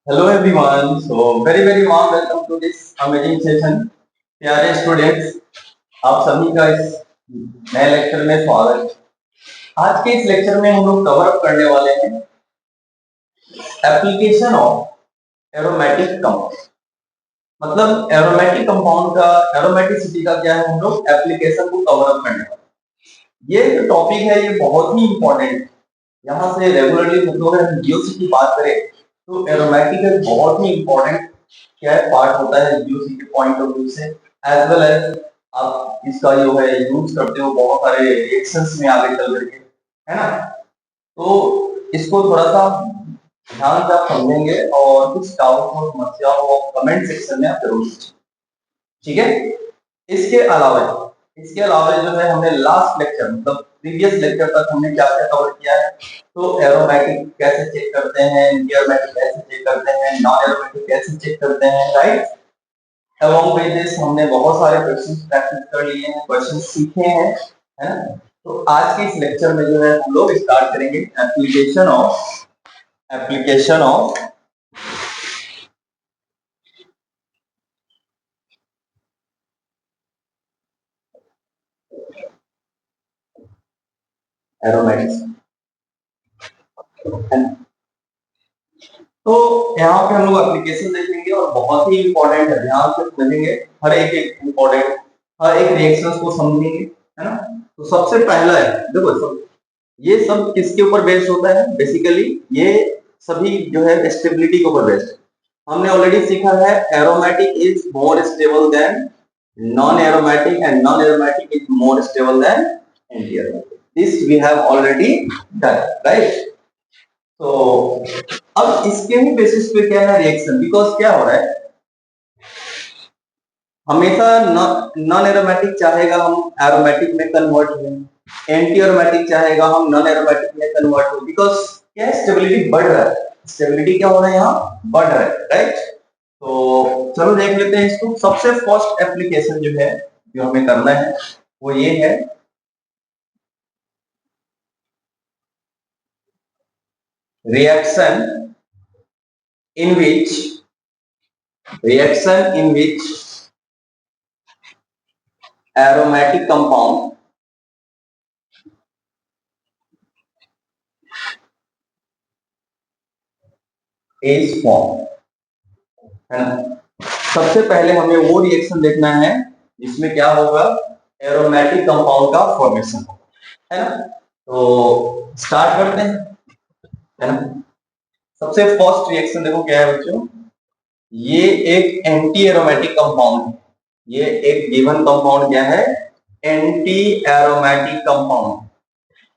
Hello everyone. So very warm welcome to this amazing session. प्यारे students, आप सभी का इस नए लेक्चर में स्वागत। आज के इस लेक्चर में हम लोग कवर अप करने वाले हैं एप्लीकेशन ऑफ एरोमेटिक कंपाउंड। मतलब एरोमेटिक कंपाउंड का एरोमेटिसिटी का क्या है, हम लोग एप्लीकेशन को कवर अप करने वाले। ये जो टॉपिक है ये बहुत ही इंपॉर्टेंट है। यहाँ से रेगुलरली मतलब अगर हम जीओसी की बात करें तो एरोमेटिक एक बहुत ही इंपॉर्टेंट क्या है पार्ट होता है जीओसी के पॉइंट ऑफ व्यू से, एज वेल एज आप इसका जो है यूज करते हो बहुत सारे रिएक्शंस में आगे चल करके, है ना। तो इसको थोड़ा सा ध्यान से आप समझेंगे और कुछ डाउट हो समस्या हो कमेंट सेक्शन में आप जरूर पूछिए, ठीक है। इसके अलावा जो है हमने लास्ट लेक्चर मतलब प्रीवियस लेक्चर तक हमने क्या क्या कवर किया है। तो एरोमेटिक कैसे चेक करते हैं, एरोमेटिक कैसे चेक करते हैं, नॉन एरोमेटिक कैसे चेक करते हैं, राइट। अलोंग विद दिस हमने बहुत सारे क्वेश्चंस प्रैक्टिस कर लिए हैं, क्वेश्चंस सीखे हैं, है ना। तो आज के इस लेक्चर में जो है हम लोग स्टार्ट करेंगे एप्लीकेशन ऑफ एरोमेटिक्स, है ना। तो यहाँ पे हम लोग एप्लीकेशन देखेंगे और बहुत ही इंपॉर्टेंट है, ध्यान से समझेंगे हर एक इंपॉर्टेंट हर एक रिएक्शंस को समझेंगे, है ना। तो सबसे पहला है देखो ये सब किसके ऊपर बेस्ड होता है, बेसिकली ये सभी जो है स्टेबिलिटी के ऊपर बेस्ड है। हमने ऑलरेडी सीखा है aromatic is more stable than non aromatic and non aromatic is more stable than anti aromatic. This we have already done, right. तो अब इसके ही बेसिस पे क्या है रिएक्शन, बिकॉज क्या हो रहा है हमेशा नॉन एरोमेटिक चाहेगा हम एरोमेटिक में कन्वर्ट हो, एंटी एरोमेटिक चाहेगा हम नॉन एरोमेटिक में कन्वर्ट हो, बिकॉज क्या स्टेबिलिटी बढ़ रहा है, स्टेबिलिटी क्या हो रहा है यहाँ बढ़ रहा है, राइट। तो चलो देख लेते हैं इसको। सबसे फर्स्ट एप्लीकेशन जो है जो हमें करना है वो ये है reaction in which aromatic compound is formed, है ना। सबसे पहले हमें वो रिएक्शन देखना है जिसमें क्या होगा एरोमेटिक कंपाउंड का फॉर्मेशन, है ना। तो स्टार्ट करते हैं, है ना। सबसे फर्स्ट रिएक्शन देखो क्या है बच्चों, ये एक एंटी एरोमेटिक कंपाउंड है। ये एक गिवन कंपाउंड क्या है, anti aromatic compound.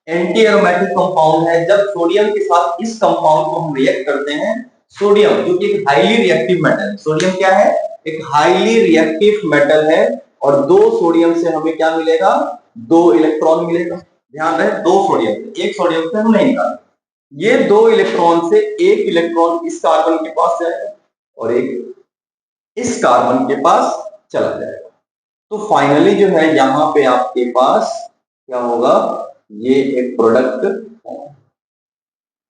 Anti aromatic compound है जब सोडियम के साथ इस कंपाउंड को हम रिएक्ट करते हैं। सोडियम जो कि एक हाईली रिएक्टिव मेटल है, सोडियम क्या है एक हाईली रिएक्टिव मेटल है, और दो सोडियम से हमें क्या मिलेगा, दो इलेक्ट्रॉन मिलेगा। ध्यान रहे दो सोडियम से, एक सोडियम से हम नहीं निकालेंगे। ये दो इलेक्ट्रॉन से एक इलेक्ट्रॉन इस कार्बन के पास जाएगा और एक इस कार्बन के पास चला जाएगा। तो फाइनली जो है यहाँ पे आपके पास क्या होगा, ये एक प्रोडक्ट,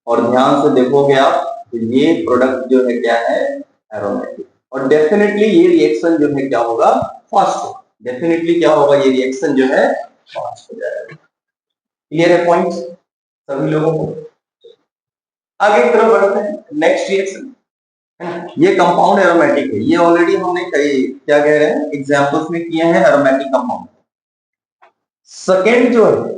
और ध्यान से देखोगे आप तो ये प्रोडक्ट जो है क्या है एरोमेटिक, और डेफिनेटली ये रिएक्शन जो है क्या होगा फास्ट होगा, डेफिनेटली क्या होगा ये रिएक्शन जो है फास्ट हो जाएगा। क्लियर है पॉइंट सभी लोगों को। आगे की तरफ बढ़ते हैं, नेक्स्ट रिएक्शन है ना। ये कंपाउंड एरोमेटिक है, ये ऑलरेडी हमने कई क्या कह रहे हैं एग्जांपल्स में किए हैं एरोमेटिक कंपाउंड। सेकेंड जो है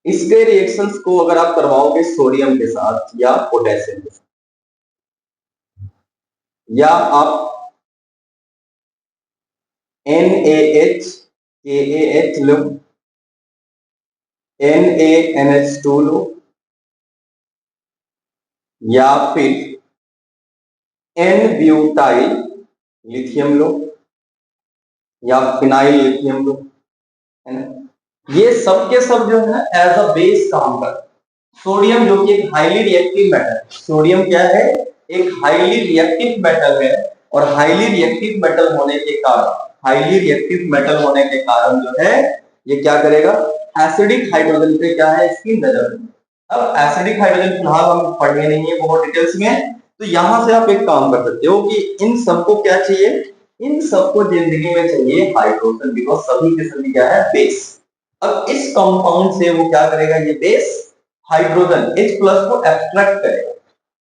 इसके रिएक्शंस को अगर आप करवाओगे सोडियम के साथ या पोटेशियम के साथ, या आप NaH KaH लो, NaNH2 लो, या फिर N-ब्यूटाइल लिथियम लो, या फिनाइल लिथियम लो, है ना। ये सब के सब जो है एज अ बेस काम कर, सोडियम जो कि एक हाईली रिएक्टिव मेटल, सोडियम क्या है एक हाईली रिएक्टिव मेटल है, और हाईली रिएक्टिव मेटल होने के कारण, हाईली रिएक्टिव मेटल होने के कारण जो है ये क्या करेगा, एसिडिक हाइड्रोजन पे क्या है इसकी नजर। अब एसिडिक हाइड्रोजन फिलहाल हम पढ़ने नहीं है बहुत डिटेल्स में, तो यहां से आप एक काम कर सकते हो कि इन सबको क्या चाहिए, इन सबको जिंदगी में चाहिए हाइड्रोजन, बिकॉज सभी के सभी क्या है बेस। अब इस कंपाउंड से वो क्या करेगा, ये बेस हाइड्रोजन H प्लस को एक्सट्रैक्ट करेगा।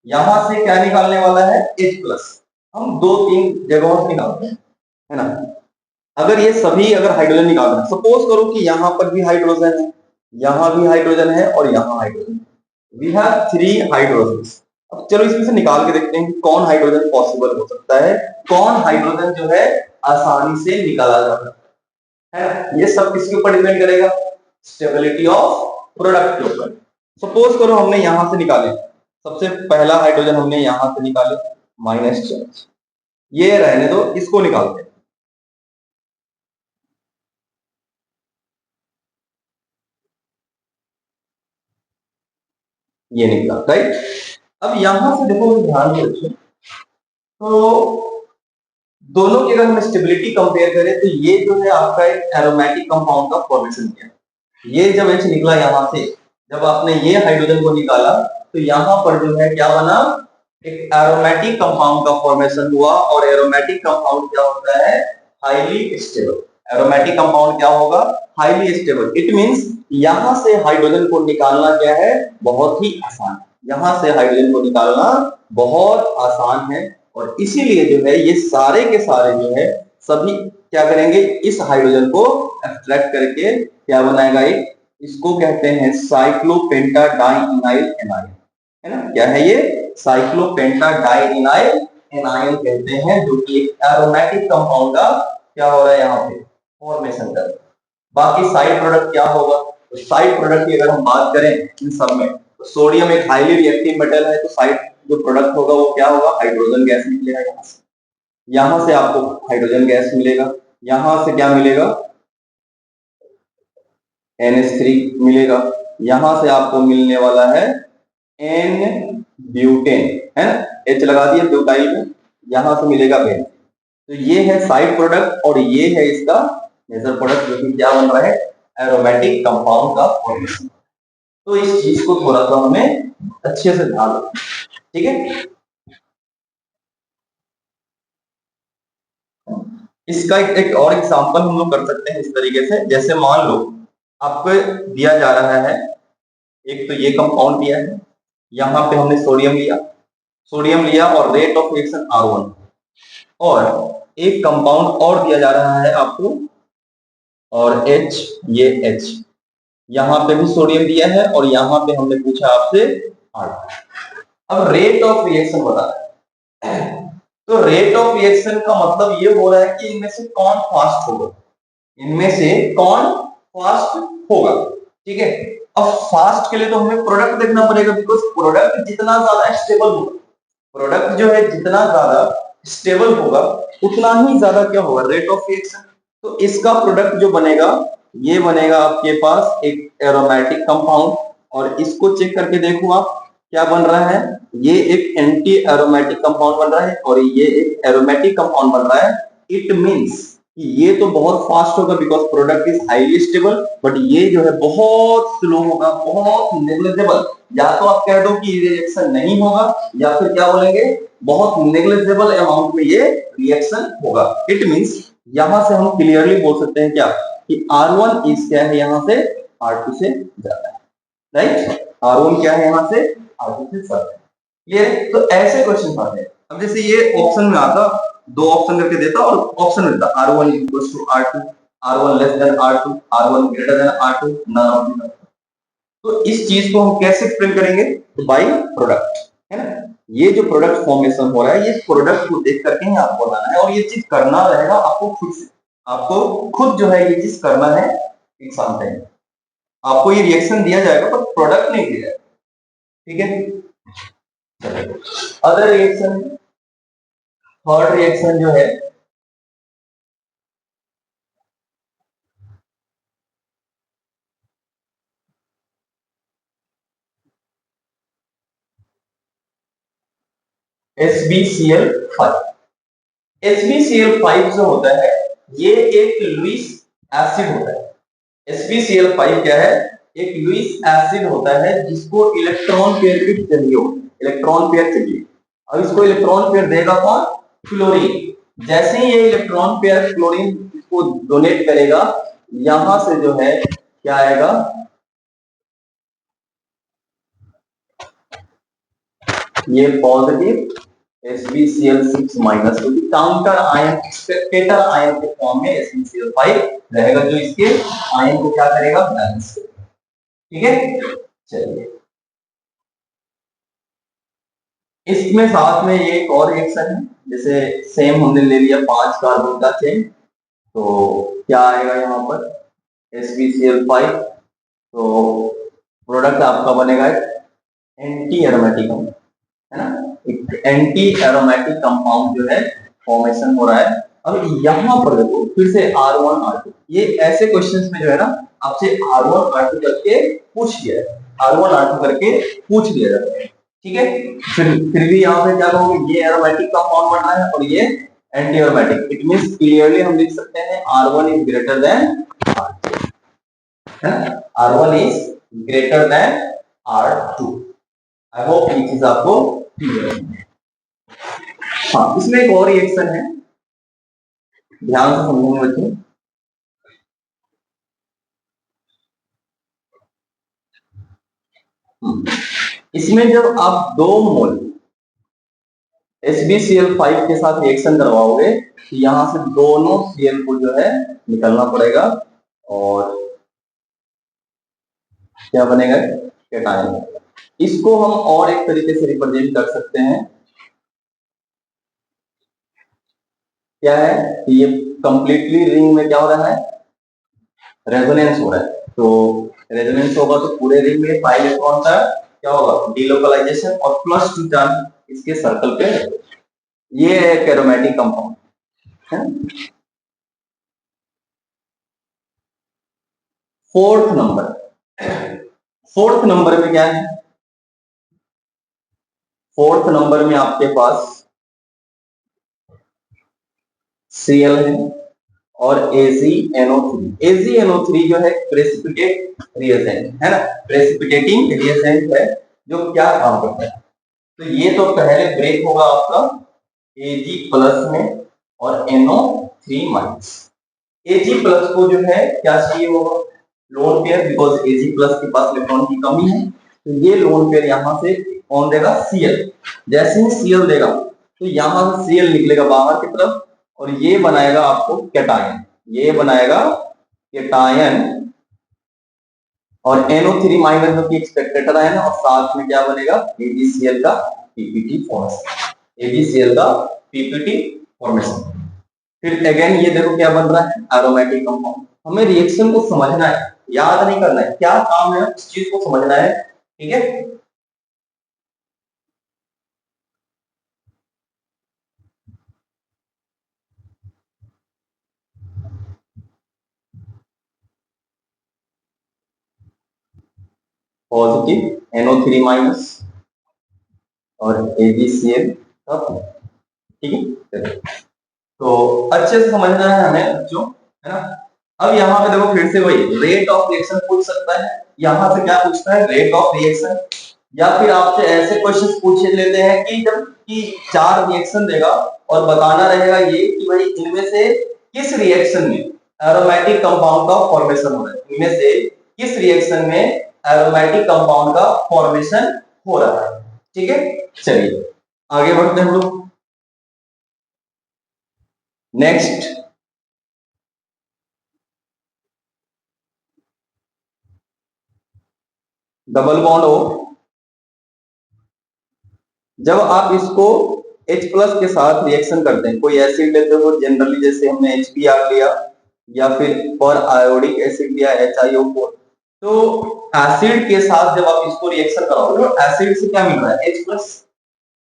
यहां से क्या निकालने वाला है, H प्लस। हम दो तीन जगहों से निकालते हैं, है ना। अगर ये सभी अगर हाइड्रोजन निकाल रहे हैं, सपोज करो कि यहां पर भी हाइड्रोजन है, यहां भी हाइड्रोजन है और यहां हाइड्रोजन, वी हैव 3 हाइड्रोजन। अब चलो इसमें से निकाल के देखते हैं कि कौन हाइड्रोजन पॉसिबल हो सकता है, कौन हाइड्रोजन जो है आसानी से निकाला जा सकता है। ये सब किसके ऊपर डिपेंड करेगा, स्टेबिलिटी ऑफ प्रोडक्ट के ऊपर। सपोज करो हमने यहां से निकाले, सबसे पहला हाइड्रोजन हमने यहां से निकाले, माइनस चार्ज, ये रहने दो, इसको निकालते हैं। ये निकला राइट। अब यहां से देखो ध्यान से रखिए, तो दोनों की अगर हम स्टेबिलिटी कंपेयर करें तो ये जो है आपका एक एरोमेटिक कंपाउंड का फॉर्मेशन किया, ये जब H निकला यहां से, जब आपने ये हाइड्रोजन को निकाला तो यहां पर जो है क्या बना, एक एरोमेटिक कंपाउंड का फॉर्मेशन हुआ। और एरोमेटिक कंपाउंड क्या होता है, हाईली स्टेबल। एरोमेटिक कंपाउंड क्या होगा, हाईली स्टेबल। इट मींस यहां से हाइड्रोजन को निकालना क्या है, बहुत ही आसान है। यहां से हाइड्रोजन को निकालना बहुत आसान है, और इसीलिए जो है ये सारे के सारे जो है सभी क्या करेंगे, इस हाइड्रोजन को एक्सट्रैक्ट करके क्या बनाएगा, एक इसको कहते हैं साइक्लोपेंटाडाइइनाइल एनाइन, है ना। क्या है ये, साइक्लोपेंटाडाइइनाइल एनाइन कहते हैं, जो कि एक एरोमेटिक कंपाउंड का क्या हो रहा है यहाँ पे फॉर्मेशन कर रहा है। बाकी साइड प्रोडक्ट क्या होगा, तो साइड प्रोडक्ट की अगर हम बात करें इन सब में, तो सोडियम एक हाईली रिएक्टिव मेटल है, तो साइड जो प्रोडक्ट होगा वो क्या होगा, हाइड्रोजन गैस निकलेगा यहाँ से। यहां से आपको हाइड्रोजन गैस मिलेगा, यहां से क्या मिलेगा, NH3 मिलेगा, यहां से आपको मिलने वाला है N ब्यूटेन, है ना, H लगा दिया ब्यूटाइल में, यहां से मिलेगा बेंजीन। तो ये है साइड प्रोडक्ट और ये है इसका मेजर प्रोडक्ट, जो कि क्या बन रहा है, एरोमेटिक कंपाउंड का फॉर्मेशन। तो इस चीज को थोड़ा सा हमें अच्छे से ध्यान रखना, ठीक है। इसका एक और एग्जांपल हम लोग कर सकते हैं इस तरीके से, जैसे मान लो आपको दिया जा रहा है, एक तो ये कंपाउंड दिया है, यहाँ पे हमने सोडियम लिया और रेट ऑफ रिएक्शन R1, और एक कंपाउंड और दिया जा रहा है आपको, और H, ये H, यहाँ पे भी सोडियम दिया है और यहाँ पे हमने पूछा आपसे R। अब रेट ऑफ रिएक्शन बता रहा है, तो रेट ऑफ रिएक्शन का मतलब ये हो रहा है कि इनमें से कौन फास्ट होगा, इनमें से कौन फास्ट होगा, ठीक है। अब फास्ट के लिए तो हमें प्रोडक्ट देखना पड़ेगा, बिकॉज प्रोडक्ट जितना ज्यादा स्टेबल होगा, प्रोडक्ट जो है जितना ज्यादा स्टेबल होगा उतना ही ज्यादा क्या होगा, रेट ऑफ रिएक्शन। तो इसका प्रोडक्ट जो बनेगा, ये बनेगा आपके पास एक एरोमेटिक कंपाउंड, और इसको चेक करके देखो आप क्या बन रहा है, ये एक एंटी एरोमेटिक कंपाउंड बन रहा है और ये एक एरोमेटिक कंपाउंड बन रहा है। इट मींस कि ये तो बहुत फास्ट होगा because product is highly stable, but ये जो है बहुत स्लो होगा, बहुत नेग्लिजिबल। या तो आप कह दो कि रिएक्शन नहीं होगा, या फिर क्या बोलेंगे, बहुत नेग्लिजिबल अमाउंट में ये रिएक्शन होगा। इट मींस यहां से हम क्लियरली बोल सकते हैं क्या, कि R1 इज क्या है, यहां से R2 से ज्यादा है, राइट। R1 क्या है, यहां से R2 से ज्यादा है। ये तो ऐसे क्वेश्चन आते हैं। अब जैसे ये ऑप्शन में आता, दो ऑप्शन करके देता और ऑप्शन में देता R1 equals to R2, R1 less than R2, R1 greater than R2, none of the above. तो इस चीज को हम कैसे एक्सप्लेन करेंगे, तो बाय प्रोडक्ट, है ना। ये जो प्रोडक्ट फॉर्मेशन हो रहा है, ये प्रोडक्ट को देख करके ही आपको बनाना है, और ये चीज करना रहेगा आपको खुद से, आपको खुद जो है ये चीज करना है एग्जाम टाइम। आपको ये रिएक्शन दिया जाएगा पर प्रोडक्ट नहीं दिया जाएगा, ठीक है। अदर रिएक्शन, थर्ड रिएक्शन जो है SbCl5, HbCl5 जो होता है ये एक लुईस एसिड होता है। HbCl5 क्या है? एक लुईस एसिड होता है जिसको इलेक्ट्रॉन पेयर की चाहिए हो, इलेक्ट्रॉन पेयर चाहिए। अब इसको इलेक्ट्रॉन पेयर देगा कौन? फ्लोरीन। जैसे ही ये इलेक्ट्रॉन पेयर फ्लोरीन इसको डोनेट करेगा, यहां से जो है क्या आएगा? ये पॉजिटिव HbCl6 माइनस, क्योंकि काउंटर आयन स्पेक्टेटर आयन के फॉर्म में HbCl5 रहेगा जो इसके आयन को क्या करेगा? बैलेंस करेगा। ठीक है, चलिए इसमें साथ में ये एक और रिएक्शन है, जैसे सेम हमने ले लिया 5 कार्बन का चेन, तो क्या आएगा यहाँ पर? HbCl5, तो प्रोडक्ट आपका बनेगा एंटी एरोमेटिक, है ना? एक एंटी एरोमेटिक कंपाउंड जो है फॉर्मेशन हो रहा है। अब यहाँ पर देखो फिर से R1 R2, ये ऐसे क्वेश्चंस में जो है ना आपसे R1 R2 करके पूछ लिया है, R1 R2 करके पूछ लिया जाता है। ठीक है, फिर भी यहाँ पे क्या कहोगे? ये एरोमेटिक कंपाउंड बन रहा है और ये anti aromatic. It means clearly हम लिख सकते हैं R1 is greater than R2, है ना? R1 is greater than R2। I hope ये चीज आपको क्लियर है। हाँ, इसमें एक और रिएक्शन है, ध्यान से समझेंगे बच्चों। इसमें जब आप 2 मोल HbCl5 के साथ रिएक्शन करवाओगे तो यहां से दोनों Cl को जो है निकलना पड़ेगा और क्या बनेगा? कैटायन। इसको हम और एक तरीके से रिप्रेजेंट कर सकते हैं, क्या है कि ये कंप्लीटली रिंग में क्या हो रहा है? रेजोनेंस हो रहा है। तो रेजोनेंस होगा तो पूरे रिंग में पाई इलेक्ट्रॉन का क्या होगा? डीलोकलाइजेशन, और +2 चार्ज इसके सर्कल पे। ये एक एरोमेटिक कंपाउंड है। फोर्थ नंबर में क्या है? फोर्थ नंबर में आपके पास Cl है और AgNO3। AgNO3 जो है प्रेसिपिटेट रिएजेंट है ना, प्रेसिपिटेटिंग रिएजेंट है जो क्या काम करता है? तो ये तो पहले ब्रेक होगा आपका Ag+ में और NO3 माइनस। Ag+ को जो है क्या चाहिए होगा? लोन पेयर, बिकॉज Ag+ के पास इलेक्ट्रॉन की कमी है, तो ये लोन पेयर यहां से कौन देगा? Cl। जैसे ही Cl देगा तो यहां से Cl निकलेगा बाहर की तरफ और ये बनाएगा आपको कैटायन, ये बनाएगा कैटायन, और NO3 माइनस जो कि एक्सपेक्टेटर आयन है, और साथ में क्या बनेगा? AgCl का पीपीटी फॉर्मेशन, AgCl का पीपीटी फॉर्मेशन। फिर अगेन ये देखो क्या बन रहा है? Aromatic compound. हमें रिएक्शन को समझना है, याद नहीं करना है, क्या काम है उस चीज को समझना है। ठीक है, पॉजिटिव NO3 माइनस और AgCl का, ठीक है। तो अच्छे से समझना है हमें बच्चों, है ना? अब यहाँ पे देखो फिर से वही रेट ऑफ रिएक्शन पूछ सकता है। यहाँ से क्या पूछता है? Rate of reaction. या फिर आपसे ऐसे क्वेश्चंस पूछ लेते हैं कि जब कि 4 रिएक्शन देगा और बताना रहेगा ये कि भाई इनमें से किस रिएक्शन में एरोमेटिक कंपाउंड का फॉर्मेशन हो रहा है, इनमें से किस रिएक्शन में एरोमेटिक कंपाउंड का फॉर्मेशन हो रहा है। ठीक है, चलिए आगे बढ़ते हैं हम लोग। नेक्स्ट, डबल बॉन्ड हो। जब आप इसको H+ के साथ रिएक्शन करते हैं, कोई एसिड लेते हो जनरली, जैसे हमने HBr लिया या फिर पर आयोडिक एसिड लिया HiO4, तो एसिड के साथ जब आप इसको रिएक्शन कराओगे तो एसिड से क्या मिल रहा है? H+।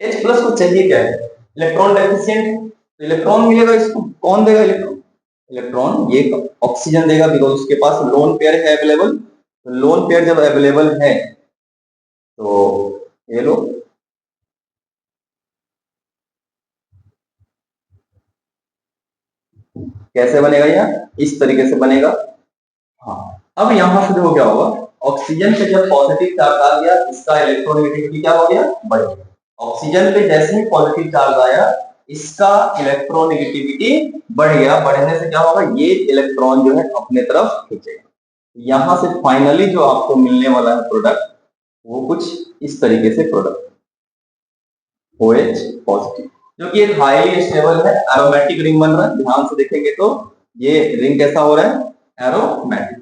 H+ को चाहिए क्या है? इलेक्ट्रॉन डेफिशिएंट, तो इलेक्ट्रॉन मिलेगा इसको। कौन देगा इलेक्ट्रॉन? इलेक्ट्रॉन ये ऑक्सीजन देगा, बिकॉज उसके पास लोन पेयर है अवेलेबल। तो लोन पेयर जब अवेलेबल है तो ये लो, कैसे बनेगा यह? इस तरीके से बनेगा। हाँ, अब यहां से देखो क्या होगा, ऑक्सीजन पे जब पॉजिटिव चार्ज आ गया, इसका इलेक्ट्रोनेगेटिविटी क्या हो गया? बढ़ गया। ऑक्सीजन पे जैसे ही पॉजिटिव चार्ज आया, इसका इलेक्ट्रोनेगेटिविटी बढ़ गया। बढ़ने से क्या होगा? ये इलेक्ट्रॉन जो है अपने तरफ खींचेगा। यहां से फाइनली जो आपको मिलने वाला है प्रोडक्ट, वो कुछ इस तरीके से प्रोडक्ट OH पॉजिटिव, जो कि एक हाईली स्टेबल है, एरोमेटिक रिंग बन रहा है। ध्यान से देखेंगे तो ये रिंग कैसा हो रहा है? एरोमेटिक।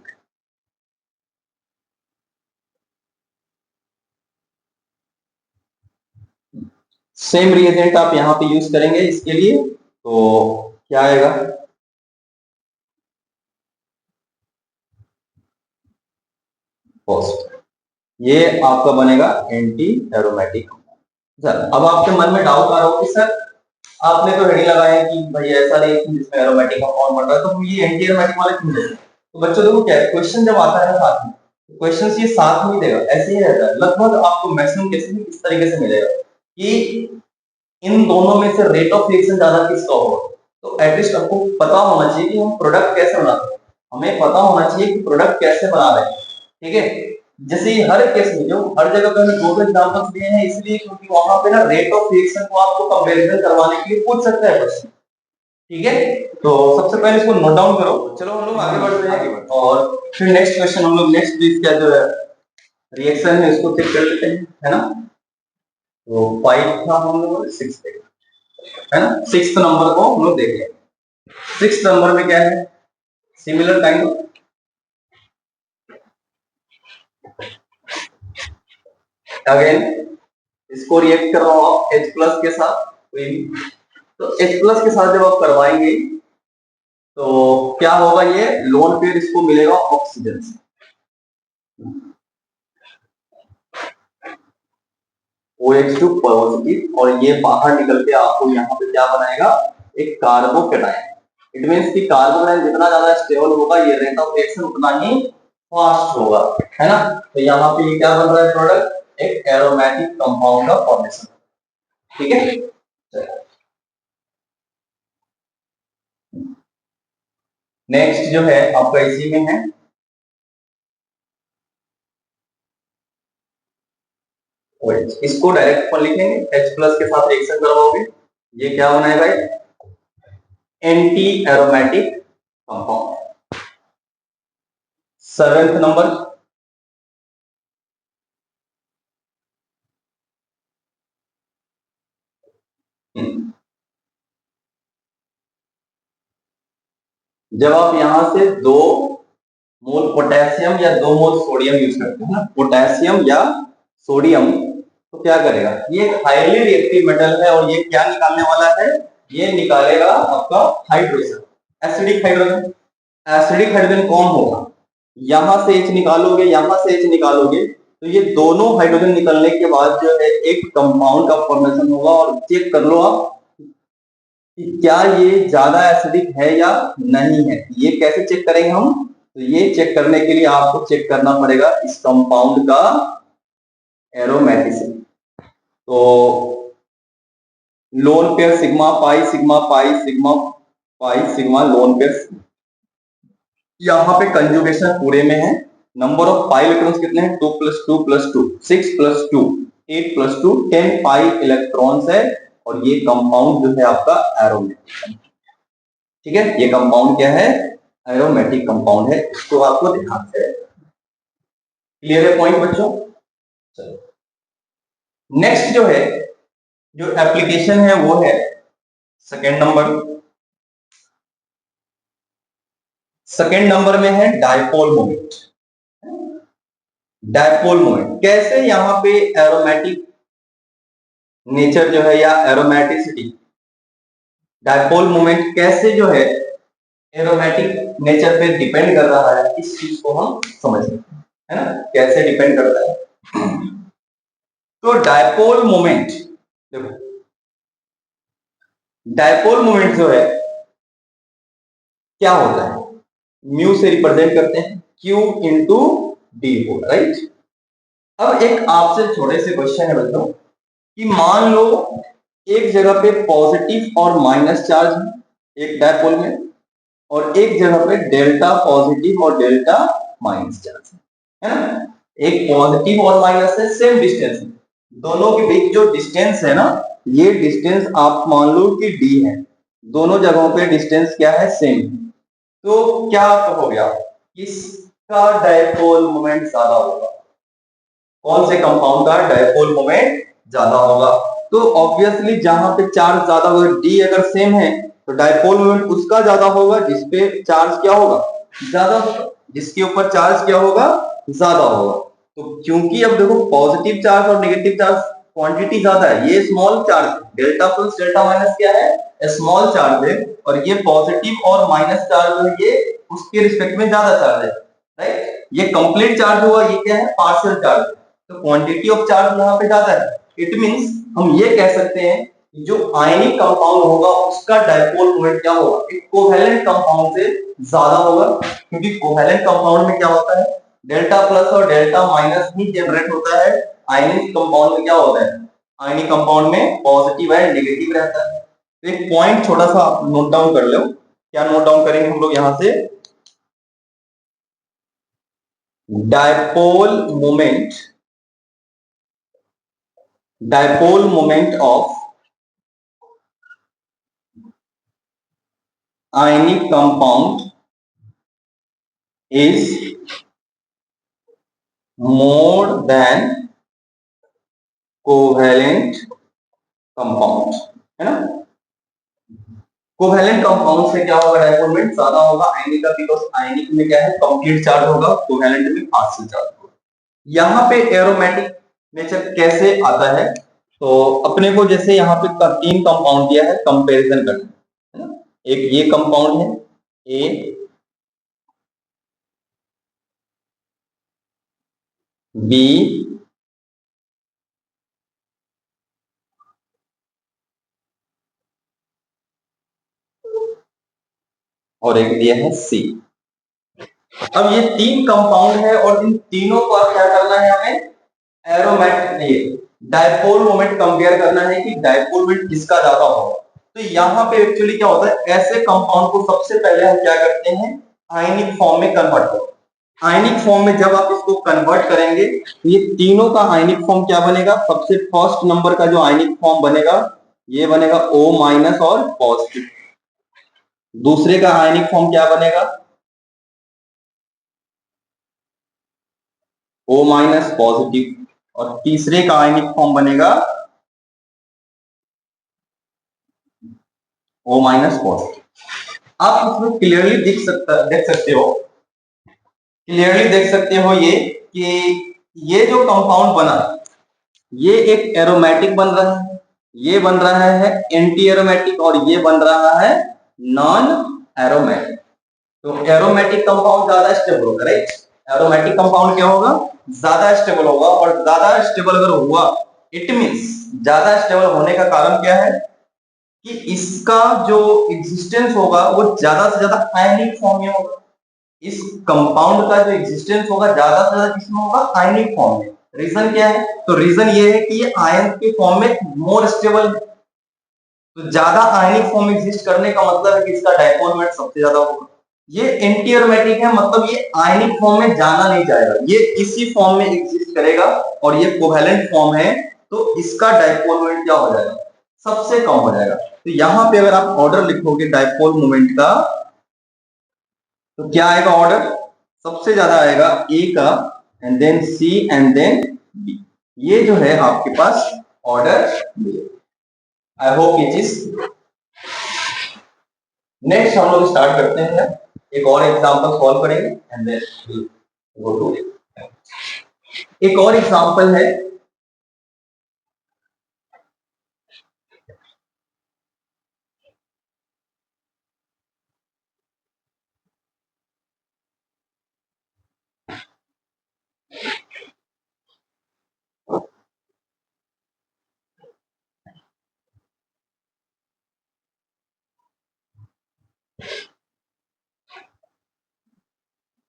सेम रिएजेंट आप यहां पे यूज करेंगे इसके लिए, तो क्या आएगा? पॉजिटिव। ये आपका बनेगा एंटी एरोमेटिक। सर अब आपके मन में डाउट आ रहा हो कि सर आपने तो हेडिंग लगाया कि भाई ऐसा रिएक्शन जिसमें एरोमेटिक कंपाउंड बन रहा है, तो ये एंटी एरोमेटिक वाला क्यों दे? तो बच्चों देखो क्या है, क्वेश्चन जब आता है ना साथ में, क्वेश्चन ये साथ में ही देगा, ऐसे ही रहता है लगभग। आपको मैक्सिमम केसेस में इस तरीके से मिलेगा कि इन दोनों में से रेट ऑफ रिएक्शन ज्यादा किसका होगा। तो एटलीस्ट आपको पता होना चाहिए कि हम प्रोडक्ट कैसे बनाते हैं, हमें पता होना चाहिए कि प्रोडक्ट कैसे बना रहे हैं। ठीक है, जैसे हर केस में, जो हर जगह पे हमने दो एग्जांपल्स दिए हैं इसलिए क्योंकि वहां पे ना रेट ऑफ रिएक्शन को आपको कंपैरिजन करवाने के लिए पूछ सकता है क्वेश्चन। ठीक है, तो सबसे पहले इसको नोट डाउन करो। चलो हम लोग आगे बढ़ते हैं और फिर नेक्स्ट क्वेश्चन हम लोग नेक्स्ट वीक का जो है रिएक्शन है उसको चेक कर लेते हैं, है ना। तो 5 था हम लोग 6 है ना, 6th नंबर को हम लोग देख लें। 6th नंबर में क्या है? सिमिलर काइंड ऑफ, अगेन इसको रिएक्ट कर रहा हूं आप H प्लस के साथ, कोई भी तो H प्लस के साथ जब आप करवाएंगे तो क्या होगा? ये लोन पेयर इसको मिलेगा ऑक्सीजन से, OH2 पॉजिटिव, और ये बाहर निकल के आपको यहाँ पे क्या बनाएगा? एक कार्बोकेटाइन। इट मींस कि कार्बोकेटाइन जितना ज्यादा स्टेबल होगा, ये रेट ऑफ रिएक्शन उतना ही फास्ट होगा, है ना। तो यहाँ पे ये क्या बन रहा है प्रोडक्ट? एक एरोमेटिक कंपाउंड का फॉर्मेशन। ठीक है, नेक्स्ट जो है आपका इसी में है OH। इसको डायरेक्ट पर लिखेंगे, H प्लस के साथ रिएक्शन करवाओगे, ये क्या बनाएगा? Anti aromatic compound. 7th number, जब आप यहां से 2 मोल पोटेशियम या 2 मोल सोडियम यूज करते हैं ना, पोटेशियम या सोडियम, तो क्या करेगा? ये हाईली रिएक्टिव मेटल है और ये क्या निकालने वाला है? ये निकालेगा आपका hydrogen, acidic hydrogen. Acidic hydrogen कौन होगा? यहां से H निकालोगे, यहां से H निकालोगे, तो ये दोनों हाइड्रोजन निकलने के बाद जो है एक कंपाउंड का फॉर्मेशन होगा। और चेक कर लो आप कि क्या ये ज्यादा एसिडिक है या नहीं है। ये कैसे चेक करेंगे हम? तो ये चेक करने के लिए आपको चेक करना पड़ेगा इस कंपाउंड का एरोमेटिसिटी। तो lone pair sigma pi sigma pi sigma pi sigma lone pair, यहाँ पे कंजुगेशन पूरे में है। नंबर ऑफ पाई इलेक्ट्रॉन्स कितने हैं? 2 + 2 + 2 6 + 2 8 + 2 10 पाई इलेक्ट्रॉन्स है। और ये कंपाउंड जो है आपका एरोमेटिक। ठीक है, ये कंपाउंड क्या है? एरोमेटिक कंपाउंड है, इसको आपको ध्यान से, क्लियर है पॉइंट बच्चों? चलो नेक्स्ट जो है, जो एप्लीकेशन है वो है 2nd नंबर। 2nd नंबर में है डायपोल मोमेंट। डायपोल मोमेंट कैसे यहाँ पे एरोमेटिक नेचर जो है या एरोमेटिसिटी, डायपोल मोमेंट कैसे जो है एरोमेटिक नेचर पे डिपेंड कर रहा है, इस चीज को हम समझ सकते हैं, है ना। कैसे डिपेंड करता है? तो डायपोल मोमेंट, देखो डायपोल मोमेंट जो है क्या होता है? म्यू से रिप्रेजेंट करते हैं, Q इंटू डी होगा, राइट। अब एक आपसे छोटे से क्वेश्चन है बच्चों कि मान लो एक जगह पे पॉजिटिव और माइनस चार्ज है एक डायपोल में, और एक जगह पे डेल्टा पॉजिटिव और डेल्टा माइनस चार्ज है ना। एक पॉजिटिव और माइनस है, सेम डिस्टेंस है, दोनों के बीच जो डिस्टेंस है ना, ये डिस्टेंस आप मान लो कि डी है, दोनों जगहों पे डिस्टेंस क्या है, सेम। तो क्या कहोगे आप, किसका डायपोल मोमेंट ज्यादा होगा, कौन से कंपाउंड का डायपोल मोमेंट ज्यादा होगा? तो ऑब्वियसली जहां पे चार्ज ज्यादा होगा, डी अगर सेम है तो डायपोल मोमेंट उसका ज्यादा होगा जिसपे चार्ज क्या होगा, ज्यादा होगा, जिसके ऊपर चार्ज क्या होगा, ज्यादा होगा। तो क्योंकि अब देखो पॉजिटिव चार्ज और नेगेटिव चार्ज क्वांटिटी ज्यादा है, ये small charge, delta plus delta minus क्या है, स्मॉल चार्ज है, और ये पॉजिटिव और माइनस चार्ज है, ये उसके रिस्पेक्ट में ज्यादा चार्ज है, राइट। ये कंप्लीट चार्ज हुआ, ये क्या है, पार्शियल चार्ज। तो क्वांटिटी ऑफ चार्ज यहाँ पे ज्यादा है, इट मींस हम ये कह सकते हैं कि जो आयनिक कंपाउंड होगा उसका डायपोल मोमेंट क्या होगा, एक कोवैलेंट कंपाउंड से ज्यादा होगा, क्योंकि कोवैलेंट कंपाउंड में क्या होता है, डेल्टा प्लस और डेल्टा माइनस ही जनरेट होता है। आयनिक कंपाउंड में क्या होता है, आयनिक कंपाउंड में पॉजिटिव एंड नेगेटिव रहता है। तो एक पॉइंट छोटा सा नोट डाउन कर लो, क्या नोट डाउन करेंगे हम लोग यहां से, dipole moment, dipole moment of ionic compound is more than covalent compound, है ना। कोवैलेंट कंपाउंड से क्या होगा, डायपोल मोमेंट ज्यादा होगा आयनिक का, बिकॉज आयनिक में क्या है, कंप्लीट चार्ज होगा, कोवैलेंट में पार्शियल चार्ज होगा। यहाँ पे एरोमेटिक नेचर कैसे आता है, तो अपने को जैसे यहाँ पे तीन कंपाउंड दिया है, कंपैरिजन करना है ना। एक ये कंपाउंड है ए, बी, और एक दिया है सी। अब ये तीन कंपाउंड है और इन तीनों का क्या करना है हमें, एरोमेटिक नहीं, डायपोल मोमेंट कंपेयर करना है कि डायपोल मोमेंट किसका ज्यादा होगा। तो यहाँ पे एक्चुअली क्या होता है, ऐसे कंपाउंड को सबसे पहले हम क्या करते हैं, आयनिक फॉर्म में कन्वर्ट करते हैं। आयनिक फॉर्म में जब आप इसको कन्वर्ट करेंगे तो ये तीनों का आयनिक फॉर्म क्या बनेगा, सबसे फर्स्ट नंबर का जो आयनिक फॉर्म बनेगा ये बनेगा O माइनस और पॉजिटिव। दूसरे का आयनिक फॉर्म क्या बनेगा, O माइनस पॉजिटिव, और तीसरे का आयनिक फॉर्म बनेगा O माइनस पॉजिटिव। आप इसमें क्लियरली देख सकते हो, क्लियरली देख सकते हो ये कि ये जो कंपाउंड बना, ये एक एरोमेटिक बन रहा है, ये बन रहा है एंटी एरोमेटिक, और ये बन रहा है नॉन एरोमेटिक। तो एरोमेटिक कंपाउंड ज्यादा स्टेबल होगा, राइट। एरोमेटिक कंपाउंड क्या होगा, ज्यादा स्टेबल होगा, और ज्यादा स्टेबल अगर हुआ इट मींस, ज्यादा स्टेबल होने का कारण क्या है कि इसका जो एग्जिस्टेंस होगा वो ज्यादा से ज्यादा आयनिक फॉर्म में होगा। इस कंपाउंड का जो एग्जिस्टेंस होगा ज्यादा से ज्यादा किसमें होगा, आयनिक फॉर्म में। रीजन क्या है, तो रीजन ये है कि ये आयन के फॉर्म में मोर स्टेबल है। तो ज्यादा आयनिक फॉर्म एग्जिस्ट करने का मतलब है कि इसका डायपोल मोमेंट सबसे ज्यादा होगा। ये एंटी एरोमेटिक है, मतलब ये आयनिक फॉर्म में जाना नहीं जाएगा, ये इसी फॉर्म में एग्जिस्ट करेगा, और ये कोवैलेंट फॉर्म है, तो इसका डायपोल मोमेंट क्या हो जाएगा, सबसे कम हो जाएगा। तो यहां पे अगर आप ऑर्डर लिखोगे डायपोल मोमेंट का, तो क्या आएगा ऑर्डर, सबसे ज्यादा आएगा ए का, and then C, and then B. ये जो है आपके पास ऑर्डर। आई होप ये चीज। नेक्स्ट हम लोग स्टार्ट करते हैं, एक और एग्जांपल सॉल्व करेंगे, एंड देन गो टू। एक और एग्जांपल है,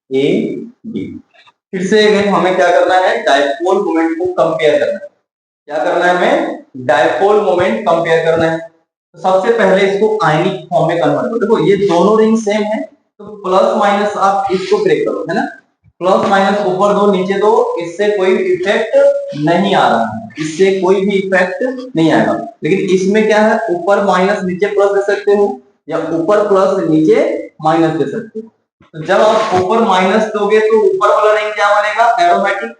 ए बी। फिर से अगेन हमें क्या करना है, डायपोल मोमेंट को कंपेयर करना है। क्या करना है हमें, डायपोल मोमेंट कंपेयर करना है। तो सबसे पहले इसको आयनिक फॉर्म में कन्वर्ट करो। देखो ये दोनों रिंग सेम है, तो प्लस माइनस आप इसको ब्रेक करो, है ना। प्लस माइनस ऊपर दो नीचे दो, इससे कोई इफेक्ट नहीं आ रहा है, इससे कोई भी इफेक्ट नहीं आएगा। लेकिन इसमें क्या है, ऊपर माइनस नीचे प्लस दे सकते हो, या ऊपर प्लस नीचे माइनस दे सकते हो। तो जब आप ऊपर माइनस दोगे तो ऊपर वाला रिंग क्या बनेगा, एरोमेटिक।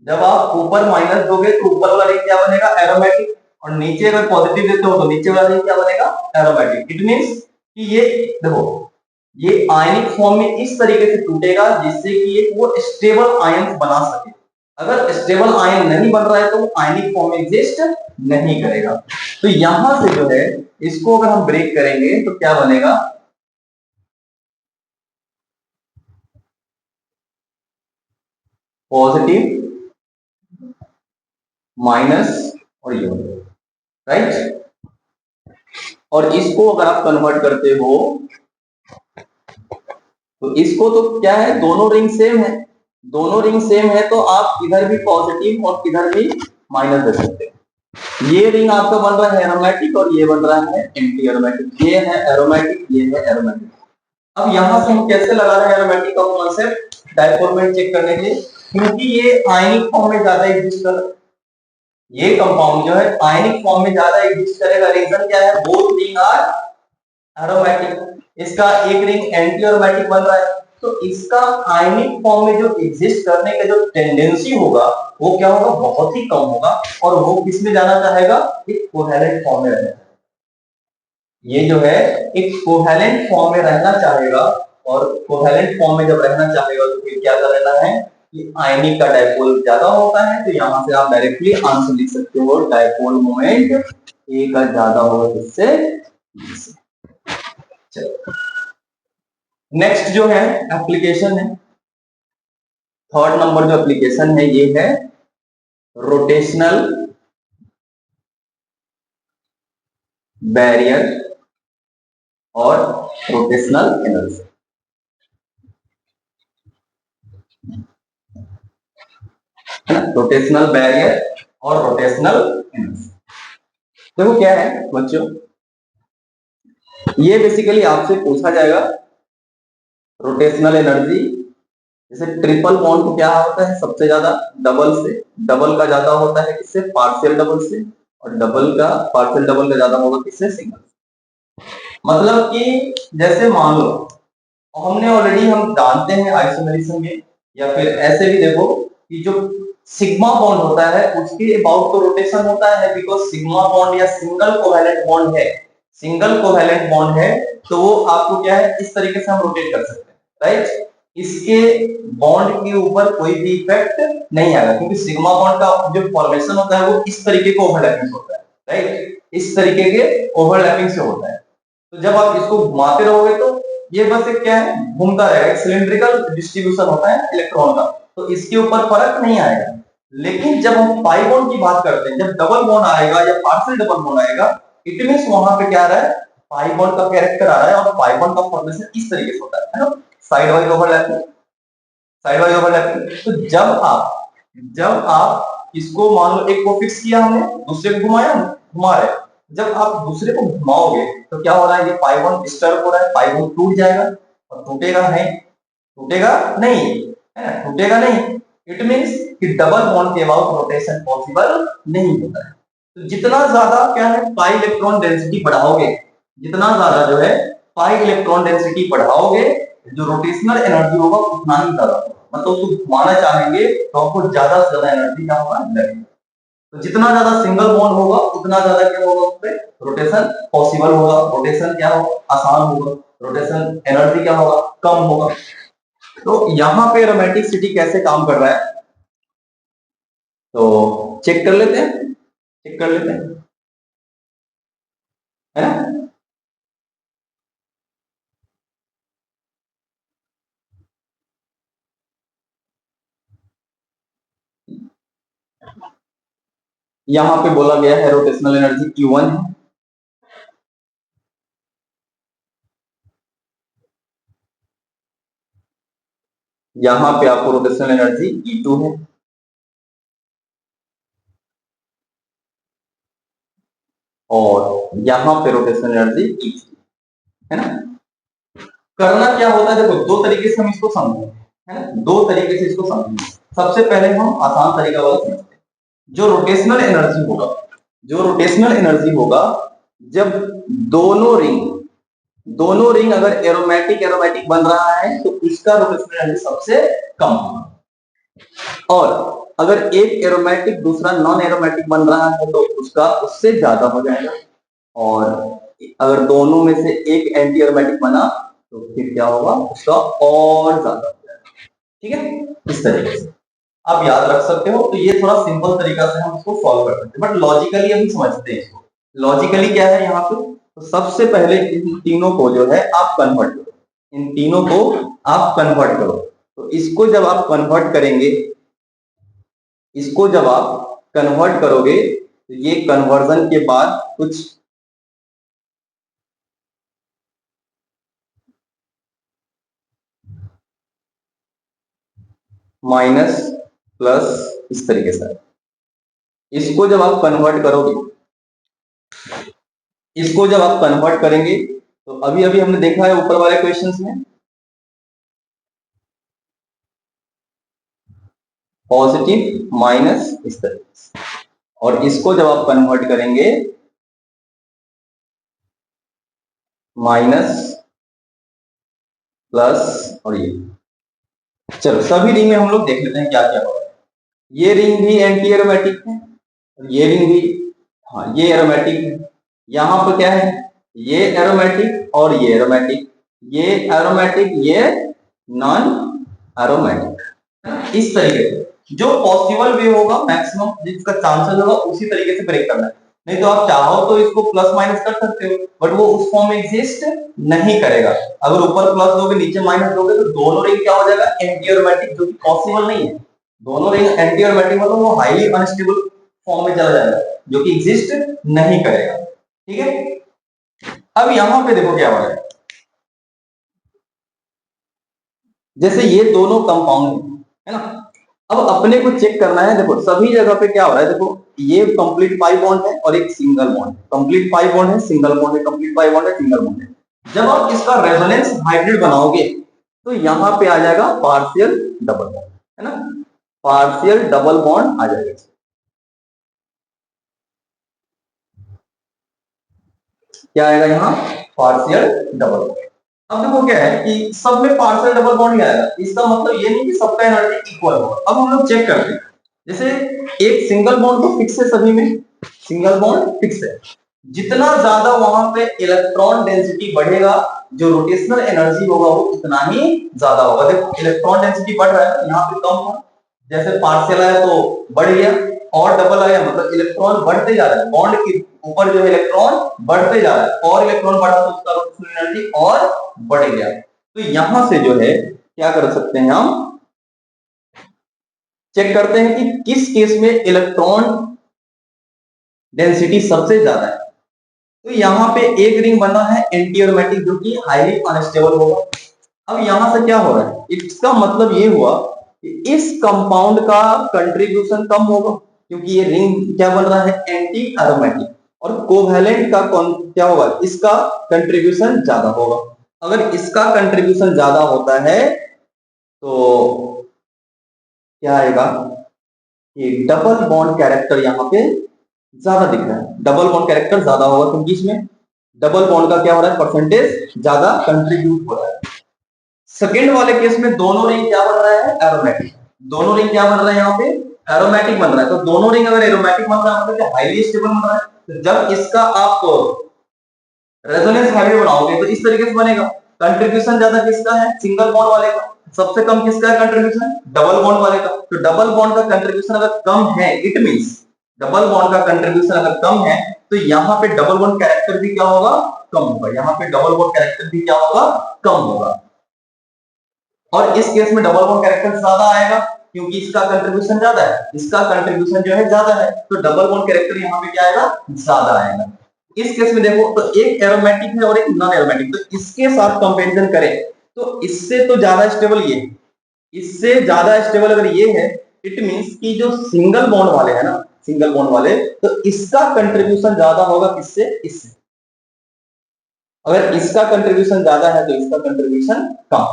जब आप ऊपर माइनस दोगे तो ऊपर वाला रिंग क्या बनेगा, एरोमेटिक। और नीचे अगर पॉजिटिव देते हो तो नीचे वाला रिंग क्या बनेगा, एरोमेटिक। इट मींस कि ये देखो, ये आयनिक फॉर्म में इस तरीके से टूटेगा जिससे कि ये वो स्टेबल आयन बना सके। अगर स्टेबल आयन नहीं बन रहा है तो वो आयनिक फॉर्म में एग्जिस्ट नहीं करेगा। तो यहां से जो है इसको अगर हम ब्रेक करेंगे तो क्या बनेगा, पॉजिटिव माइनस और ये, राइट। और इसको अगर आप कन्वर्ट करते हो तो इसको तो क्या है, दोनों रिंग सेम है, दोनों रिंग सेम है तो आप इधर भी पॉजिटिव और इधर भी माइनस दे सकते हैं। ये रिंग आपका बन रहा है एरोमेटिक और ये बन रहा है एंटी एरोमेटिक। ये है एरोमेटिक, ये है एरोमेटिक। अब यहां से हम कैसे लगा रहे हैं एरोमेटिक का कॉन्सेप्ट, डायपोल में चेक करने के लिए, क्योंकि ये आयनिक फॉर्म में ज्यादा एग्जिस्ट कर, ये कंपाउंड जो है आयनिक फॉर्म में ज्यादा एग्जिस्ट करेगा। रीजन क्या है, बोथ रिंग आर एरोमेटिक। इसका एक रिंग एंटी एरोमेटिक बन रहा है, तो इसका आयनिक फॉर्म में जो एग्जिस्ट करने का जो टेंडेंसी होगा वो क्या होगा, बहुत ही कम होगा। और वो किस में जाना चाहेगा, एक कोवैलेंट फॉर्म में रहना। ये जो है एक कोवैलेंट फॉर्म में रहना चाहेगा, और कोवैलेंट फॉर्म में जब रहना चाहेगा तो फिर क्या करना है कि आयनिक का डायपोल ज्यादा होता है। तो यहां से आप डायरेक्टली आंसर लिख सकते हो, डायपोल मोमेंट ए का ज्यादा होगा किससे, चलो नेक्स्ट जो है एप्लीकेशन है, थर्ड नंबर जो एप्लीकेशन है ये है रोटेशनल बैरियर और रोटेशनल एनर्जी। रोटेशनल बैरियर और रोटेशनल एनर्जी, देखो क्या है बच्चों, ये बेसिकली आपसे पूछा जाएगा रोटेशनल एनर्जी। जैसे ट्रिपल बॉन्ड को क्या होता है सबसे ज्यादा, डबल से, डबल का ज्यादा होता है किससे, पार्शियल डबल से। और डबल का, पार्शियल डबल का ज्यादा होगा किससे, सिंगल। मतलब कि जैसे मान लो हमने ऑलरेडी, हम जानते हैं आइसोमेरिज्म में, या फिर ऐसे भी देखो कि जो सिग्मा बॉन्ड होता है उसके अबाउट तो रोटेशन होता है, बिकॉज सिग्मा बॉन्ड या सिंगल कोवैलेंट बॉन्ड है, सिंगल कोवैलेंट बॉन्ड है, तो वो आपको क्या है इस तरीके से हम रोटेट कर सकते हैं, राइट। इसके बॉन्ड के ऊपर कोई भी इफेक्ट नहीं आएगा, क्योंकि सिग्मा बॉन्ड का जो फॉर्मेशन होता है वो इस तरीके को ओवरलैपिंग होता है, राइट, इस तरीके के ओवरलैपिंग से होता है। तो जब आप इसको घुमाते रहोगे तो ये बस एक क्या है, घूमता रहेगा, एक सिलिंड्रिकल डिस्ट्रीब्यूशन होता है इलेक्ट्रॉन का, तो इसके ऊपर फर्क नहीं आएगा। लेकिन जब हम पाई बॉन्ड की बात करते हैं, जब डबल बॉन्ड आएगा या पार्शियल डबल बॉन्ड आएगा, इट मींस वहां पे क्या आ रहा है, पाई बॉन्ड का कैरेक्टर आ रहा है, और पाई बॉन्ड का फॉर्मेशन इस तरीके से होता है ना, side wise overlapping, side wise overlapping. तो जब आप इसको मान लो एक को फिक्स किया हमने, दूसरे को घुमाया, घुमा रहे, जब आप दूसरे को घुमाओगे तो क्या हो रहा है, ये पाई बॉन्ड डिस्टर्ब हो रहा है, पाई बॉन्ड टूट जाएगा, और टूटेगा नहीं, टूटेगा नहीं, है ना, टूटेगा नहीं। इट मींस कि डबल बॉन्ड के अबाउट रोटेशन पॉसिबल नहीं होता है। तो जितना ज्यादा क्या है पाई इलेक्ट्रॉन डेंसिटी बढ़ाओगे, जितना ज्यादा जो है पाई इलेक्ट्रॉन डेंसिटी बढ़ाओगे, जो रोटेशनल एनर्जी होगा उतना ही ज्यादा होगा। मतलब उसको घुमाना चाहेंगे तो आपको ज्यादा से ज्यादा एनर्जी क्या होगा, लगेगी। तो जितना ज्यादा सिंगल बॉन्ड होगा उतना ज्यादा क्या होगा, उस पे रोटेशन पॉसिबल होगा, रोटेशन क्या होगा, आसान होगा, रोटेशन एनर्जी क्या होगा, कम होगा। तो यहाँ पे एरोमेटिक सिटी कैसे काम कर रहा है, तो चेक कर लेते हैं, चेक कर लेते हैं, है ना। यहाँ पे बोला गया है रोटेशनल एनर्जी Q1 है, यहाँ पे आपको रोटेशनल एनर्जी E2 है, और यहां पे रोटेशनल एनर्जी E3 है ना। करना क्या होता है, देखो दो तरीके से हम इसको समझेंगे, है ना, दो तरीके से इसको समझेंगे। सबसे पहले हम आसान तरीका वाला समझते हैं। जो रोटेशनल एनर्जी होगा, जो रोटेशनल एनर्जी होगा, जब दोनों रिंग अगर एरोमेटिक एरोमेटिक बन रहा है तो उसका रोटेशनल एनर्जी सबसे कम होगा, और अगर एक एरोमेटिक दूसरा नॉन एरोमेटिक बन रहा है तो उसका उससे ज्यादा हो जाएगा, और अगर दोनों में से एक एंटी एरोमेटिक बना तो फिर क्या होगा, उसका और ज्यादा हो जाएगा। ठीक है, इस तरीके से आप याद रख सकते हो। तो ये थोड़ा सिंपल तरीका से हम इसको सॉल्व कर सकते हैं, बट लॉजिकली हम समझते हैं इसको। लॉजिकली क्या है यहाँ पे, तो सबसे पहले इन तीनों को जो है आप कन्वर्ट करो, इन तीनों को आप कन्वर्ट करो। तो इसको जब आप कन्वर्ट करेंगे, इसको जब आप कन्वर्ट करोगे तो ये कन्वर्जन के बाद कुछ माइनस प्लस इस तरीके से, इसको जब आप कन्वर्ट करोगे, इसको जब आप कन्वर्ट करेंगे तो अभी अभी हमने देखा है ऊपर वाले क्वेश्चंस में पॉजिटिव माइनस इस तरीके से, और इसको जब आप कन्वर्ट करेंगे माइनस प्लस और ये। चलो सभी रिंग में हम लोग देख लेते हैं क्या क्या हो रहा है। ये रिंग भी एंटी एरोमेटिक है, और ये रिंग भी, हाँ ये एरोमेटिक है। यहां पर क्या है, ये एरोमेटिक और ये एरोमेटिक, ये एरोमेटिक ये नॉन एरोमेटिक। इस तरीके से जो पॉसिबल वे होगा, मैक्सिमम जिसका चांसेस होगा उसी तरीके से ब्रेक करना है। नहीं तो आप चाहो तो इसको प्लस माइनस कर सकते हो, बट वो उस फॉर्म में एग्जिस्ट नहीं करेगा। अगर ऊपर प्लस दोगे नीचे माइनस दोगे तो दोनों रिंग क्या हो जाएगा, एंटी एरोमेटिक, जो कि पॉसिबल नहीं है। दोनों रिंग एंटी एरोमेटिक मतलब वो हाईली अनस्टेबल फॉर्म में चला जाएगा, जो कि एग्जिस्ट नहीं करेगा। ठीक है, अब यहां पे देखो क्या हो रहा है, जैसे ये दोनों कंपाउंड है ना, अब अपने को चेक करना है। देखो सभी जगह पे क्या हो रहा है, देखो ये कंप्लीट पाई बॉन्ड है और एक सिंगल बॉन्ड है, कंप्लीट पाई बॉन्ड है, सिंगल बॉन्ड है, कंप्लीट पाई बॉन्ड है, सिंगल बॉन्ड है। जब आप इसका रेजोनेंस हाइब्रिड बनाओगे तो यहां पे आ जाएगा पार्शियल डबल बॉन्ड, है ना, पार्शियल डबल बॉन्ड आ जाएगा। क्या आएगा यहाँ, पार्शियल डबल बॉन्ड। अब देखो क्या है कि सब में पार्शियल डबल बॉन्ड ही आएगा, इसका मतलब ये नहीं कि सबका एनर्जी इक्वल होगा। अब हम लोग चेक करते हैं, जैसे एक सिंगल बॉन्ड तो फिक्स है, सभी में सिंगल बॉन्ड फिक्स है। जितना ज्यादा वहां पे इलेक्ट्रॉन डेंसिटी बढ़ेगा, जो रोटेशनल एनर्जी होगा वो उतना ही ज्यादा होगा। देखो इलेक्ट्रॉन डेंसिटी बढ़ रहा है, यहाँ पे कम हुआ, जैसे पार्शियल आया तो बढ़ गया, और डबल आया मतलब इलेक्ट्रॉन बढ़ते जा रहा है, बॉन्ड के ऊपर जो इलेक्ट्रॉन बढ़ते जा रहा है, और इलेक्ट्रॉन बढ़ा तो उसका रोटेशनल एनर्जी और बढ़ गया। तो यहां से जो है क्या कर सकते हैं, हम चेक करते हैं कि किस केस में इलेक्ट्रॉन डेंसिटी सबसे ज्यादा है। तो यहाँ पे एक रिंग बना है एंटी एरोमेटिक, जो कि हाईली अनस्टेबल होगा। अब यहां से क्या हो रहा है, इसका मतलब ये हुआ कि इस कंपाउंड का कंट्रीब्यूशन कम होगा, क्योंकि ये रिंग क्या बन रहा है, एंटी एरोमेटिक, और कोवैलेंट का क्या होगा, इसका कंट्रीब्यूशन ज्यादा होगा। अगर इसका कंट्रीब्यूशन ज्यादा होता है तो क्या आएगा, कि डबल बॉन्ड कैरेक्टर यहाँ पे ज्यादा दिख रहा है, डबल बॉन्ड कैरेक्टर ज्यादा होगा, क्योंकि इसमें डबल बॉन्ड का क्या हो रहा है, परसेंटेज ज्यादा कंट्रीब्यूट हो रहा है। सेकेंड वाले केस में दोनों रिंग क्या बन रहा है, एरोमेटिक, दोनों रिंग क्या बन रहा है यहाँ पे, एरोमेटिक बन रहा है। तो दोनों रिंग अगर एरोमेटिक बन रहा है मतलब हाईली स्टेबल बन रहा है, तो जब इसका आप रेजोनेंस हाइब्रिड बनाओगे तो इस तरीके से बनेगा। कंट्रीब्यूशन ज्यादा किसका है, सिंगल बॉन्ड वाले का, सबसे कम किसका है कंट्रीब्यूशन, डबल बॉन्ड वाले का। तो डबल बॉन्ड का कंट्रीब्यूशन अगर कम है, इट मींस डबल बॉन्ड का कंट्रीब्यूशन अगर कम है तो यहाँ पे डबल बॉन्ड कैरेक्टर भी क्या होगा, कम होगा। यहाँ पे डबल बॉन्ड कैरेक्टर भी क्या होगा, कम होगा। और इस केस में डबल बॉन्ड कैरेक्टर ज्यादा आएगा, क्योंकि इसका कंट्रीब्यूशन ज्यादा है, इसका कंट्रीब्यूशन जो है ज्यादा है, तो डबल बॉन्ड कैरेक्टर यहाँ पे क्या आएगा, ज्यादा आएगा। इस केस में देखो तो एक एरोमेटिक है और एक नॉन एरोमेटिक, तो इसके साथ कंपैरिजन करें तो इससे तो ज्यादा स्टेबल ये, इससे ज्यादा स्टेबल अगर ये है, इट मींस कि जो सिंगल बॉन्ड वाले है ना, सिंगल बॉन्ड वाले, तो इसका कंट्रीब्यूशन ज्यादा होगा किससे, इससे। अगर इसका कंट्रीब्यूशन ज्यादा है तो इसका कंट्रीब्यूशन कम,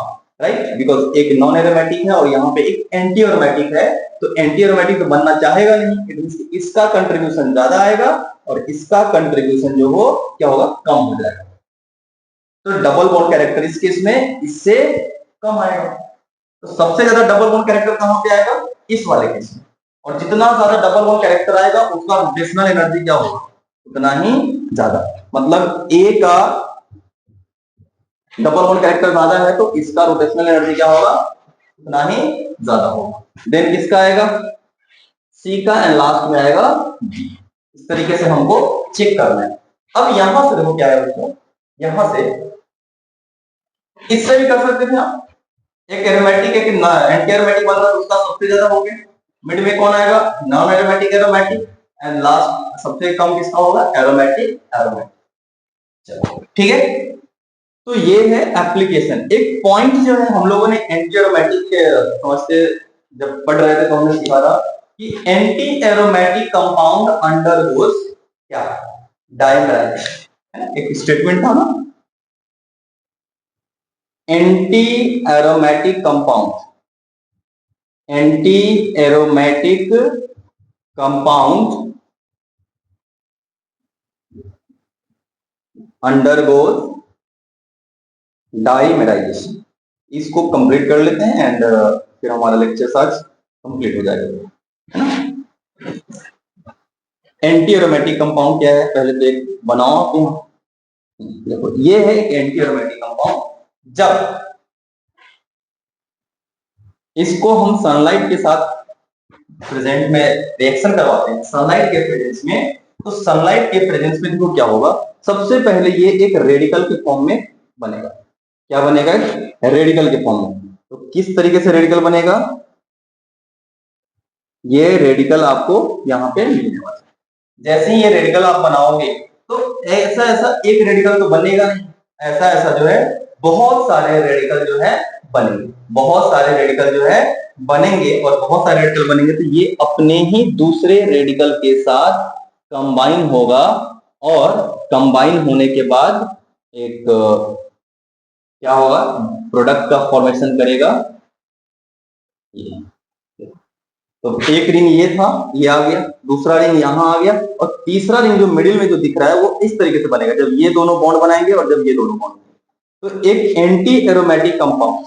राइट, बिकॉज एक नॉन एरोमेटिक है और यहाँ पे एक एंटी एरोमेटिक है, तो एंटी एरोमेटिक तो बनना चाहेगा नहीं, इट मींस इसका कंट्रीब्यूशन ज्यादा आएगा और इसका कंट्रीब्यूशन जो हो क्या होगा, कम हो जाएगा। तो डबल बॉन्ड कैरेक्टर इस केस में इससे कम आएगा। तो सबसे ज्यादा डबल बॉन्ड कैरेक्टर कहां पे आएगा, इस वाले केस में, और जितना ज्यादा डबल बॉन्ड कैरेक्टर आएगा उसका रोटेशनल एनर्जी क्या होगा, उतना ही ज्यादा। मतलब ए का डबल बॉन्ड कैरेक्टर ज्यादा है तो इसका रोटेशनल एनर्जी क्या होगा, उतना ही ज्यादा होगा। देन किसका आएगा, सी का, एंड लास्ट में आएगा बी। इस तरीके से हमको चेक करना है। अब यहां से देखो क्या है दोस्तों, यहां से इससे भी कर सकते थे आप, एक एरोमेटिक एक एंटी एरोमेटिक बन रहा है उसका सबसे ज्यादा हो गया, मिड में कौन आएगा, non aromatic aromatic, and last सबसे कम किसका होगा, एरोमेटिक एरोमेटिक। चलो ठीक है, तो ये है एप्लीकेशन। एक पॉइंट जो है हम लोगों ने एंटी एरोमेटिक के समझते जब पढ़ रहे थे तो हमने सीखा था कि एंटी एरोमेटिक कंपाउंड अंडरगोस क्या, डाइमेराइजेशन, है ना, एक स्टेटमेंट था ना, anti aromatic compound, anti aromatic compound undergoes dimerization. इसको कंप्लीट कर लेते हैं एंड फिर हमारा लेक्चर आज कंप्लीट हो जाएगा, है ना। एंटी एरोमेटिक कंपाउंड क्या है, पहले तो एक बनाओ आप यहाँ, देखो ये है एक एंटी एरोमेटिक कंपाउंड। जब इसको हम सनलाइट के साथ प्रेजेंट में रिएक्शन करवाते हैं, सनलाइट के प्रेजेंस में, तो सनलाइट के प्रेजेंस में देखो क्या होगा, सबसे पहले ये एक रेडिकल के फॉर्म में बनेगा। क्या बनेगा, रेडिकल के फॉर्म में। तो किस तरीके से रेडिकल बनेगा, ये रेडिकल आपको यहाँ पे मिलने वाला है। जैसे ही ये रेडिकल आप बनाओगे तो ऐसा ऐसा एक रेडिकल तो बनेगा नहीं, ऐसा ऐसा जो है बहुत सारे रेडिकल जो है बनेंगे, बहुत सारे रेडिकल जो है बनेंगे, और बहुत सारे रेडिकल बनेंगे तो ये अपने ही दूसरे रेडिकल के साथ कंबाइन होगा, और कंबाइन होने के बाद एक क्या होगा, प्रोडक्ट का फॉर्मेशन करेगा। तो एक रिंग ये था, ये आ गया, दूसरा रिंग यहां आ गया, और तीसरा रिंग जो मिडिल में जो दिख रहा है वो इस तरीके से बनेगा जब ये दोनों बॉन्ड बनाएंगे और जब ये दोनों बॉन्ड। तो एक एंटी एरोमेटिक कंपाउंड,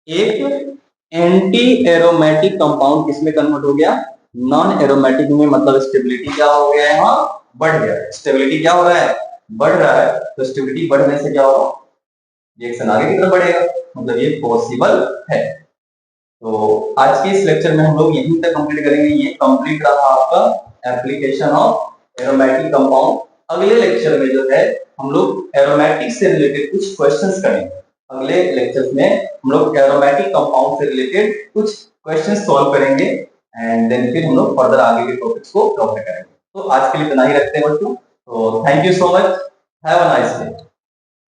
एक एंटी एरोमेटिक कंपाउंड किसमें कन्वर्ट हो गया, नॉन एरोमेटिक में। मतलब स्टेबिलिटी क्या हो गया है, यहाँ बढ़ गया, स्टेबिलिटी क्या हो रहा है, बढ़ रहा है। तो स्टेबिलिटी बढ़ने से क्या होगा, रिएक्शन आगे की तरफ बढ़ेगा, मतलब ये पॉसिबल है। तो आज के इस लेक्चर में हम लोग यहीं तक कंप्लीट करेंगे। ये कंप्लीट रहा आपका एप्लीकेशन ऑफ एरोमेटिक कंपाउंड। अगले लेक्चर में जो है हम लोग एरोमेटिक से रिलेटेड कुछ क्वेश्चंस करेंगे। अगले लेक्चर में हम लोग एरोमेटिक कंपाउंड से रिलेटेड कुछ क्वेश्चंस सॉल्व करेंगे, एंड देन फिर हम लोग फर्दर आगे के टॉपिक्स को कवर करेंगे। तो आज के लिए इतना ही रखते हैं बच्चों। तो thank you so much, have a nice day.